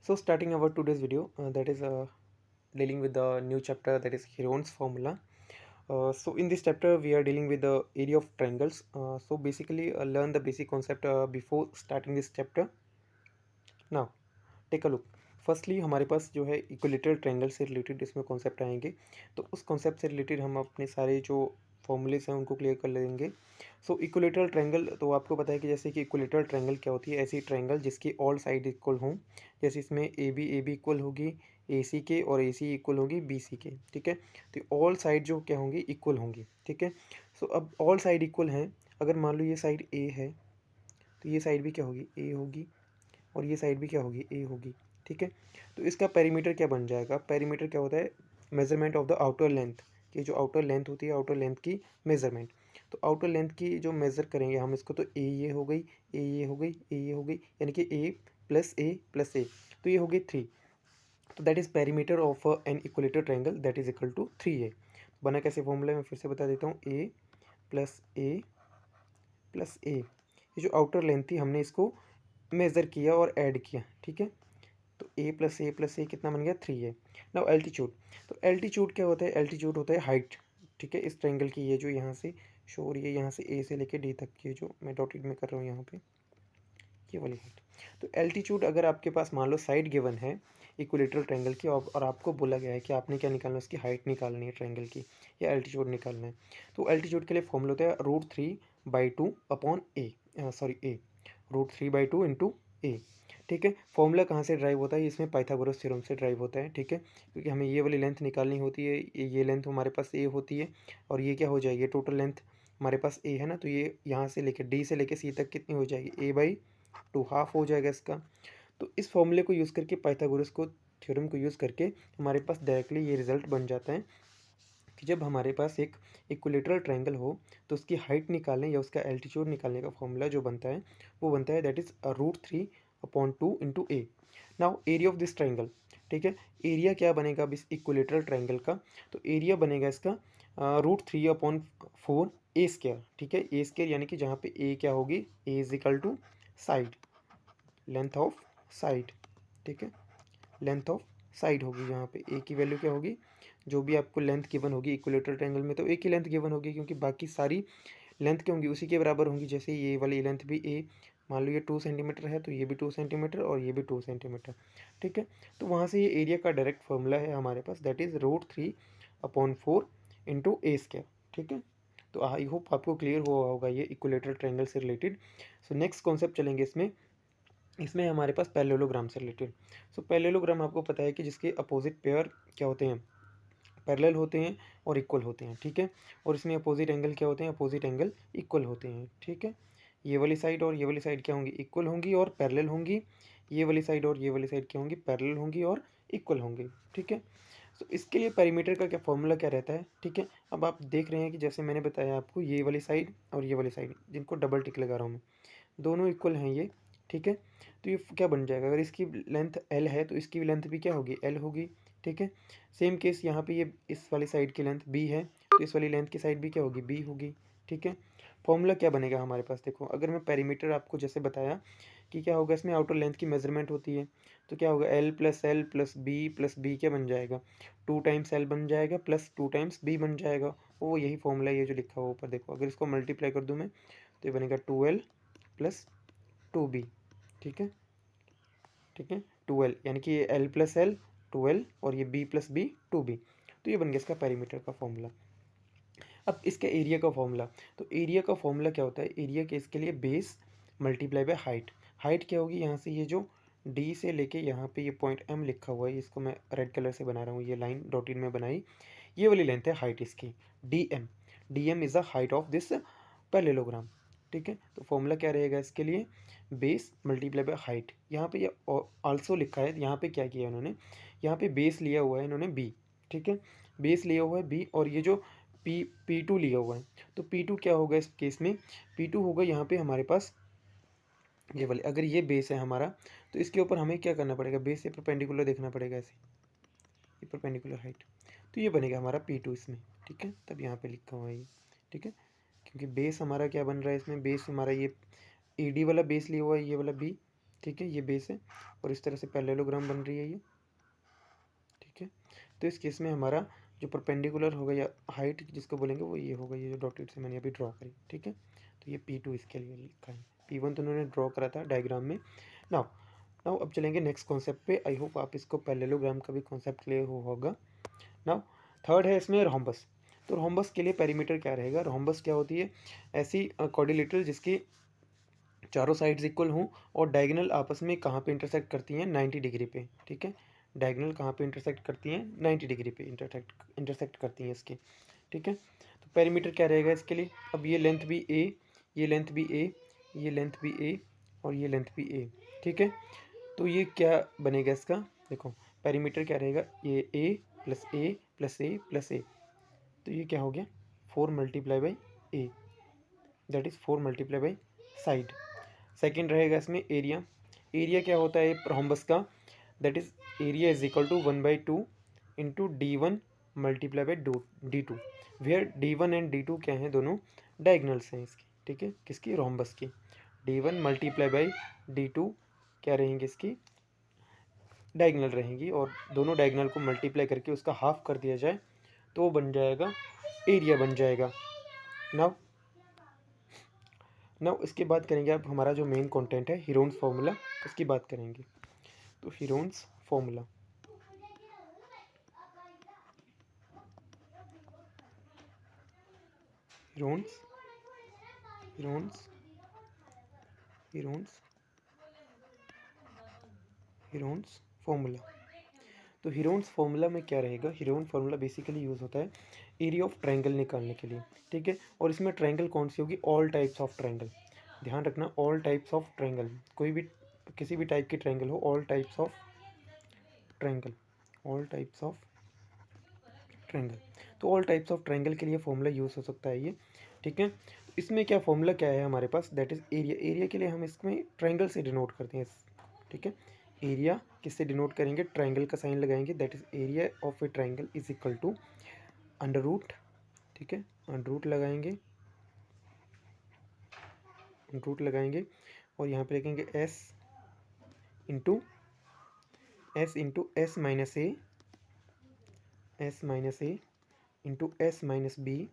So starting our today's video, that is dealing with the new chapter, that is Heron's formula. So in this chapter we are dealing with the area of triangles. So basically learn the basic concept before starting this chapter. Now take a look. Firstly हमारे पास जो है equilateral triangle से related इसमें concept आएंगे. तो उस concept से रिलेटेड हम अपने सारे जो फॉर्मूलेस हैं उनको क्लियर कर लेंगे. सो इक्विलेटरल ट्रायंगल, तो आपको पता है कि जैसे कि इक्विलेटरल ट्रायंगल क्या होती है, ऐसी ट्रायंगल जिसकी ऑल साइड इक्वल हों. जैसे इसमें ए बी इक्वल होगी ए सी के और ए सी इक्वल होगी बी सी के. ठीक है, तो ऑल साइड जो क्या होंगी, इक्वल होंगी. ठीक है, सो अब ऑल साइड इक्वल हैं. अगर मान लो ये साइड ए है तो ये साइड भी क्या होगी, ए होगी, और ये साइड भी क्या होगी, ए होगी. ठीक है, तो इसका पेरीमीटर क्या बन जाएगा. पेरीमीटर क्या होता है, measurement of the outer length. कि जो आउटर लेंथ होती है, आउटर लेंथ की मेजरमेंट. तो आउटर लेंथ की जो मेज़र करेंगे हम इसको, तो ए ये हो गई, ए ये हो गई, ए ये हो गई, यानी कि ए प्लस ए प्लस ए, तो ये हो गई 3. तो that is perimeter of an equilateral triangle that is equal to 3a. बना कैसे फॉर्मूला, मैं फिर से बता देता हूँ. ए प्लस ए, ये जो आउटर लेंथ थी हमने इसको मेज़र किया और ऐड किया. ठीक है, तो ए प्लस ए कितना बन गया, 3a. Now altitude. तो एल्टीट्यूड क्या होता है, एल्टीट्यूड होता है हाइट. ठीक है, इस ट्रायंगल की ये जो यहाँ से शो हो रही है, यहाँ से ए से लेके डी तक की, जो मैं डॉटेड में कर रहा हूँ यहाँ पे, ये वाली हाइट. तो एल्टीट्यूड अगर आपके पास मान लो साइड गिवन है इक्विलेटरल ट्रायंगल की, और आपको बोला गया है कि आपने क्या निकालना है, उसकी हाइट निकालनी है ट्रायंगल की, या एल्टीट्यूड निकालना है. तो एल्टीट्यूड के लिए फॉर्मूला होता है √3/2 अपॉन ए, सॉरी ए, √3/2 इंटू ए. ठीक है, फॉर्मूला कहाँ से ड्राइव होता है, इसमें पाइथागोरस थ्योरम से ड्राइव होता है. ठीक है, क्योंकि हमें ये वाली लेंथ निकालनी होती है, ये लेंथ हमारे पास ए होती है, और ये क्या हो जाएगी, टोटल लेंथ हमारे पास ए है ना, तो ये यहाँ से लेके डी से लेके सी तक कितनी हो जाएगी, a/2 हाफ हो जाएगा इसका. तो इस फॉर्मूले को यूज़ करके, पाइथागोरस को थ्योरम को यूज़ करके हमारे पास डायरेक्टली ये रिजल्ट बन जाता है कि जब हमारे पास एक इक्विलेटरल ट्रायंगल हो तो उसकी हाइट निकालने या उसका एल्टीट्यूड निकालने का फॉर्मूला जो बनता है, वो बनता है that is √3/2 into A. Now area of this triangle. ठीक है, एरिया क्या बनेगा अब इस इक्विलेटरल ट्रायंगल का, तो एरिया बनेगा इसका √3/4 ए स्क्वायर. ठीक है, ए स्क्वायर यानी कि जहाँ पे ए क्या होगी, A is equal to side, length of side. ठीक है, लेंथ ऑफ साइड होगी, जहाँ पे ए की वैल्यू क्या होगी, जो भी आपको लेंथ गिवन होगी इक्विलेटरल ट्रायंगल में, तो एक ही लेंथ गिवन होगी, क्योंकि बाकी सारी लेंथ क्या होंगी, उसी के बराबर होंगी. जैसे ये वाली लेंथ भी ए, मान लो ये 2 सेंटीमीटर है, तो ये भी 2 सेंटीमीटर और ये भी 2 सेंटीमीटर. ठीक है, तो वहाँ से ये एरिया का डायरेक्ट फॉर्मूला है हमारे पास, that is √3/4 into A square. ठीक है, तो आई होप आपको क्लियर हुआ होगा ये इक्विलेटरल ट्रायंगल से रिलेटेड. सो नेक्स्ट कॉन्सेप्ट चलेंगे इसमें. इसमें हमारे पास पैरेललोग्राम से रिलेटेड. सो पैरेललोग्राम आपको पता है कि जिसके अपोजिट पेयर क्या होते हैं, पैरेलल होते हैं और इक्वल होते हैं. ठीक है, और इसमें अपोजिट एंगल क्या होते हैं, अपोजिट एंगल इक्वल होते हैं. ठीक है, ये वाली साइड और ये वाली साइड क्या होंगी, इक्वल होंगी और पैरेलल होंगी. ये वाली साइड और ये वाली साइड क्या होंगी, पैरेलल होंगी और इक्वल होंगी. ठीक है, तो इसके लिए पेरीमीटर का क्या फॉर्मूला क्या रहता है. ठीक है, अब आप देख रहे हैं कि जैसे मैंने बताया आपको, ये वाली साइड और ये वाली साइड, जिनको डबल टिक लगा रहा हूँ मैं, दोनों इक्वल हैं ये. ठीक है, तो ये क्या बन जाएगा, अगर इसकी लेंथ एल है तो इसकी लेंथ भी क्या होगी, एल होगी. ठीक है, सेम केस यहाँ पे ये इस वाली साइड की लेंथ बी है, तो इस वाली लेंथ की साइड भी क्या होगी, बी होगी. ठीक है, फॉर्मूला क्या बनेगा हमारे पास, देखो अगर मैं पेरीमीटर आपको जैसे बताया कि क्या होगा, इसमें आउटर लेंथ की मेजरमेंट होती है, तो क्या होगा, एल प्लस बी क्या बन जाएगा, 2 टाइम्स एल बन जाएगा प्लस 2 टाइम्स बी बन जाएगा. वो यही फॉर्मूला, ये जो लिखा हुआ ऊपर देखो, अगर इसको मल्टीप्लाई कर दूँ मैं, तो ये बनेगा 2l प्लस 2b. ठीक है, ठीक है, 2l यानी कि ये l प्लस एल 2l और ये b प्लस बी 2b. तो ये बन गया इसका पेरीमीटर का फॉर्मूला. अब इसका एरिया का फॉर्मूला. तो एरिया का फॉर्मूला क्या होता है, एरिया के इसके लिए base multiply by height. Height क्या होगी, यहाँ से ये जो डी से लेके यहाँ पे ये पॉइंट एम लिखा हुआ है, इसको मैं रेड कलर से बना रहा हूँ, ये लाइन डॉटेड में बनाई, ये वाली लेंथ है हाइट इसकी, D M is the height of this parallelogram. ठीक है, तो फॉर्मूला क्या रहेगा इसके लिए, बेस मल्टीप्लाई बाय हाइट. यहाँ पे ये आल्सो लिखा है, यहाँ पे क्या किया है इन्होंने, यहाँ पे बेस लिया हुआ है इन्होंने बी. ठीक है, बेस लिया हुआ है बी, और ये जो पी टू लिया हुआ है, तो पी टू क्या होगा इस केस में, पी टू होगा यहाँ पे हमारे पास ये वाले, अगर ये बेस है हमारा, तो इसके ऊपर हमें क्या करना पड़ेगा, बेस से परपेंडिकुलर देखना पड़ेगा ऐसे, ये परपेंडिकुलर हाइट, तो ये बनेगा हमारा पी टू इसमें. ठीक है, तब यहाँ पे लिखा हुआ है ये. ठीक है, क्योंकि बेस हमारा क्या बन रहा है इसमें, बेस हमारा ये ए डी वाला बेस लिया हुआ है, ये वाला बी, ठीक है, ये बेस है और इस तरह से पैरेललोग्राम बन रही है ये, ठीक है। तो इस केस में हमारा जो परपेंडिकुलर होगा या हाइट जिसको बोलेंगे वो ये होगा, ये जो डॉटेड से मैंने अभी ड्रॉ करी, ठीक है। तो ये P2 इसके लिए लिखा है, P1 तो उन्होंने ड्रॉ करा था डायग्राम में। नाउ नाउ अब चलेंगे नेक्स्ट कॉन्सेप्ट पे। आई होप आप इसको पैरेललोग्राम का भी कॉन्सेप्ट क्लियर होगा। नाउ थर्ड है इसमें रोम्बस। तो रोम्बस के लिए पेरीमीटर क्या रहेगा? रोम्बस क्या होती है? ऐसी क्वाड्रिलेटरल जिसकी चारों साइड्स इक्वल हों और डायगोनल आपस में कहाँ पे इंटरसेक्ट करती हैं? 90 डिग्री पे, ठीक है। डायगोनल कहाँ पे इंटरसेक्ट करती हैं? 90 डिग्री पे इंटरसेक्ट करती हैं इसके, ठीक है। तो पेरीमीटर क्या रहेगा इसके लिए? अब ये लेंथ भी ए, ये लेंथ भी ए, ये लेंथ भी ए और ये लेंथ भी ए, ठीक है। तो ये क्या बनेगा इसका? देखो पेरीमीटर क्या रहेगा? ये a plus a plus a plus a, तो ये क्या हो गया? 4 multiply by a, that is 4 multiply by side. Second रहेगा इसमें एरिया। एरिया क्या होता है रोम्बस का? That is area is equal to 1/2 into D1 multiply by D2, where D1 and D2 क्या हैं? दोनों डायगनल्स हैं इसकी, ठीक है। किसकी? रोम्बस की। D1 मल्टीप्लाई बाई D2 क्या रहेंगे? इसकी डायगनल रहेंगी और दोनों डायगनल को मल्टीप्लाई करके उसका हाफ कर दिया जाए तो वो बन जाएगा एरिया बन जाएगा। नाउ इसके बाद करेंगे अब हमारा जो मेन कंटेंट है हीरोन्स फार्मूला, उसकी बात करेंगे। तो Heron's formula, Heron's Heron's Heron's Heron's formula. तो हीरोन्स फार्मूला में क्या रहेगा? हीरोन फार्मूला बेसिकली यूज़ होता है एरिया ऑफ ट्रायंगल निकालने के लिए, ठीक है। और इसमें ट्रायंगल कौन सी होगी? All types of triangle. ध्यान रखना, ऑल टाइप्स ऑफ ट्रायंगल, कोई भी किसी भी टाइप की ट्रायंगल हो, all types of triangle, all types of triangle. तो ऑल टाइप्स ऑफ ट्रायंगल के लिए फॉर्मूला यूज़ हो सकता है ये, ठीक है। तो इसमें क्या फॉर्मूला क्या है हमारे पास? That is area. एरिया के लिए हम इसमें ट्रायंगल से डिनोट करते हैं, ठीक है। एरिया किससे डिनोट करेंगे? ट्रायंगल का साइन लगाएंगे, that is area of a triangle is equal to under root, ठीक है। अंडर रूट लगाएंगे, अंडर रूट लगाएंगे और यहाँ पे लिखेंगे S into S minus A, S minus A into S minus B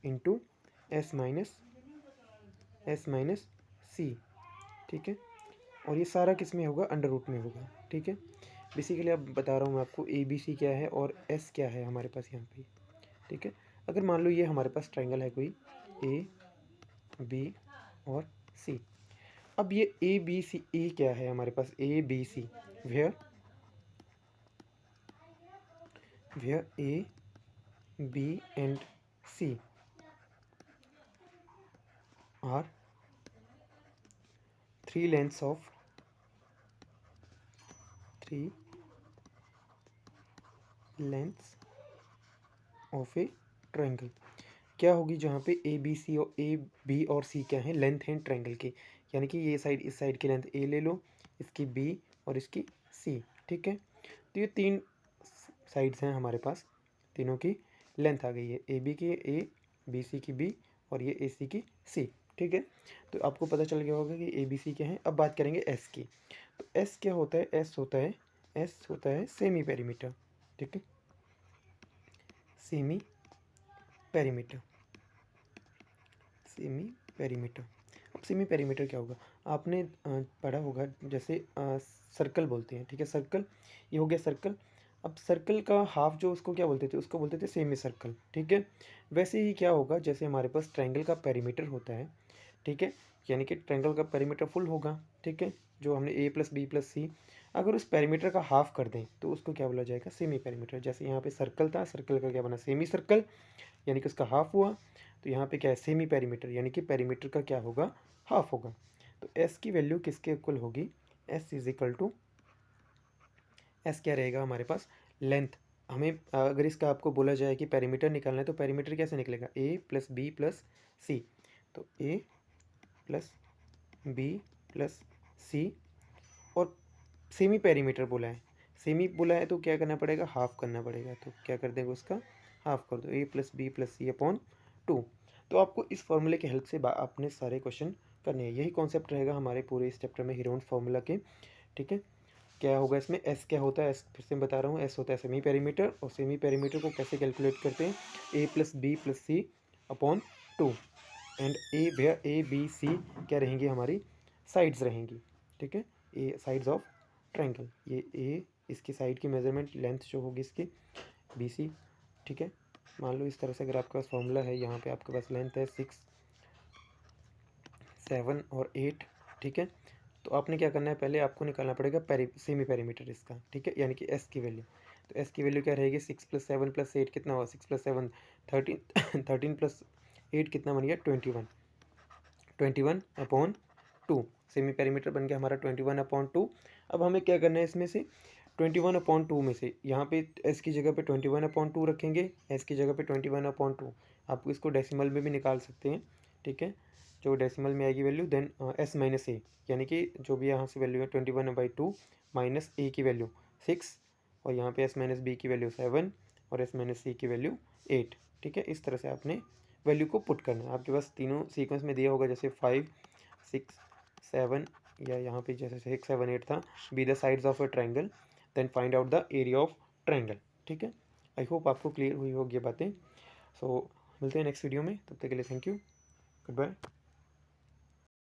into S minus C, ठीक है। और ये सारा किस में होगा? अंडर रूट में होगा, ठीक है। बेसिकली अब बता रहा हूँ मैं आपको ABC क्या है और S क्या है हमारे पास यहाँ पे, ठीक है। अगर मान लो ये हमारे पास ट्रायंगल है कोई A B और C। अब ये ABC, A क्या है हमारे पास? ABC, where A B and C are three lengths of a triangle. क्या होगी जहाँ पे ABC और AB और C क्या है? लेंथ है ट्रायंगल की, यानी कि ये साइड, इस साइड की लेंथ A ले लो, इसकी B और इसकी C, ठीक है। तो ये तीन साइड्स हैं हमारे पास, तीनों की लेंथ आ गई है, AB की A, BC की B और ये AC की C, ठीक है। तो आपको पता चल गया होगा कि ABC क्या है। अब बात करेंगे S की। तो S क्या होता है? S होता है सेमी पेरीमीटर, ठीक है। Semi perimeter, semi perimeter. अब सेमी पेरीमीटर क्या होगा? आपने पढ़ा होगा, जैसे सर्कल बोलते हैं, ठीक है। सर्कल, ये हो गया सर्कल। अब सर्कल का हाफ जो उसको क्या बोलते थे? उसको बोलते थे सेमी सर्कल, ठीक है। वैसे ही क्या होगा, जैसे हमारे पास ट्रायंगल का पेरीमीटर होता है, ठीक है, यानी कि ट्रायंगल का पेरीमीटर फुल होगा, ठीक है, जो हमने A+B+C, अगर उस पेरीमीटर का हाफ कर दें तो उसको क्या बोला जाएगा? Semi perimeter. जैसे यहाँ पे सर्कल था, सर्कल का क्या बना? सेमी सर्कल, यानी कि उसका हाफ हुआ। तो यहाँ पे क्या है? सेमी पेरीमीटर, यानी कि पेरीमीटर का क्या होगा? हाफ होगा। तो S की वैल्यू किसके इक्वल होगी? S is equal to, S क्या रहेगा हमारे पास? लेंथ। हमें अगर इसका आपको बोला जाए कि पेरीमीटर निकालना है तो पेरीमीटर कैसे निकलेगा? A+B+C। तो A+B+C और सेमी पेरीमीटर बोला है, सेमी बोला है तो क्या करना पड़ेगा? हाफ करना पड़ेगा। तो क्या कर देंगे उसका? हाफ कर दो, A+B+C/2। तो आपको इस फॉर्मूले की हेल्प से अपने सारे क्वेश्चन करनी है। यही कॉन्सेप्ट रहेगा हमारे पूरे इस चैप्टर में हीरोन्स फार्मूला के। ठीक है, क्या होगा इसमें, एस क्या होता है, एस फिर से मैं बता रहा हूँ, एस होता है सेमी पेरीमीटर, और सेमी पेरीमीटर को कैसे कैलकुलेट करते हैं, A plus B plus C upon 2, and A where A B C क्या रहेंगी हमारी साइड्स रहेंगी। ठीक है, ए साइड्स ऑफ ट्रायंगल, ये ए इसकी साइड की मेजरमेंट लेंथ जो होगी इसकी बी सी। ठीक है, मान लो इस तरह से अगर आपके पास फॉर्मूला है, यहाँ पे आपके पास लेंथ है 6, 7 और 8। ठीक है, तो आपने क्या करना है, पहले आपको निकालना पड़ेगा सेमी पेरीमीटर इसका। ठीक है, यानी कि एस की वैल्यू, तो एस की वैल्यू क्या रहेगी, 6 + 7 + 8 कितना हुआ, 6 + 7 13 13 + 8 कितना बन गया 21, 21/2 सेमी पेरीमीटर बन गया हमारा 21/2। अब हमें क्या करना है, इसमें से 21/2 में से यहाँ पे एस की जगह पे 21/2 रखेंगे, एस की जगह पे 21/2। आप इसको डेसिमल में भी निकाल सकते हैं। ठीक है, जो डेसिमल में आएगी वैल्यू, देन एस माइनस ए, यानी कि जो भी यहाँ से वैल्यू है 21/2 माइनस ए की वैल्यू 6, और यहाँ पे एस माइनस बी की वैल्यू 7 और एस माइनस सी की वैल्यू 8। ठीक है, इस तरह से आपने वैल्यू को पुट करना है। आपके पास तीनों सीक्वेंस में दिया होगा, जैसे 5 6 7, या यहाँ पे जैसे 6 7 8 था, be the sides of a triangle, then find out the area of triangle. ठीक है, आई होप आपको क्लियर हुई होगी ये बातें। सो मिलते हैं नेक्स्ट वीडियो में, तब तक के लिए थैंक यू, गुड बाय।